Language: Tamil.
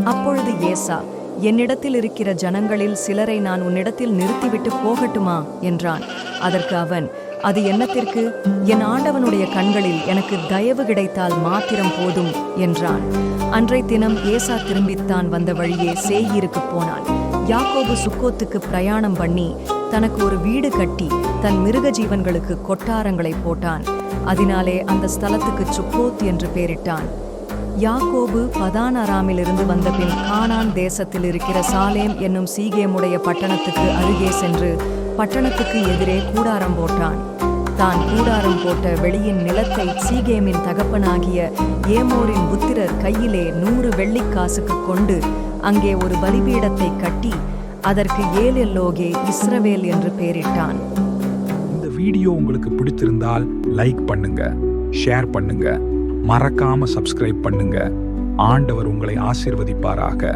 அப்பொழுது ஏசா, என்னிடத்தில் இருக்கிற ஜனங்களில் சிலரை நான் உன்னிடத்தில் நிறுத்திவிட்டு போகட்டுமா என்றான். அதற்கு அவன், அது என்னத்திற்கு? என் ஆண்டவனுடைய கண்களில் எனக்கு தயவு கிடைத்தால் மாத்திரம் போதும் என்றான். அன்றைய தினம் ஏசா திரும்பித்தான் வந்த வழியே சேயீருக்கு போனான். யாக்கோபு சுக்கோத்துக்கு பிரயாணம் பண்ணி தனக்கு ஒரு வீடு கட்டி தன் மிருக ஜீவன்களுக்கு கொட்டாரங்களை போட்டான். அதனாலே அந்த ஸ்தலத்துக்கு சுக்கோத் என்று பெயரிட்டான். யாக்கோபு பதான் அராமிலிருந்து வந்தபின் கானான் தேசத்தில் இருக்கிற சாலேம் என்னும் சீகேமுடைய பட்டணத்துக்கு அருகே சென்று பட்டணத்துக்கு எதிரே கூடாரம் போட்டான். தான் கூடாரம் போட்ட வெளியின் நிலத்தை சீகேமின் தகப்பனாகிய ஏமோரின் புத்திரர் கையிலே 100 வெள்ளிக்காசுக்கு கொண்டு அங்கே ஒரு பலிபீடத்தை கட்டி அதற்கு ஏலெல்லோகே இஸ்ரவேல் என்று பெயரிட்டான். இந்த வீடியோ உங்களுக்கு பிடித்திருந்தால் லைக் பண்ணுங்க, ஷேர் பண்ணுங்க, மறக்காம சப்ஸ்கிரைப் பண்ணுங்க. ஆண்டவர் உங்களை ஆசீர்வதிப்பாராக.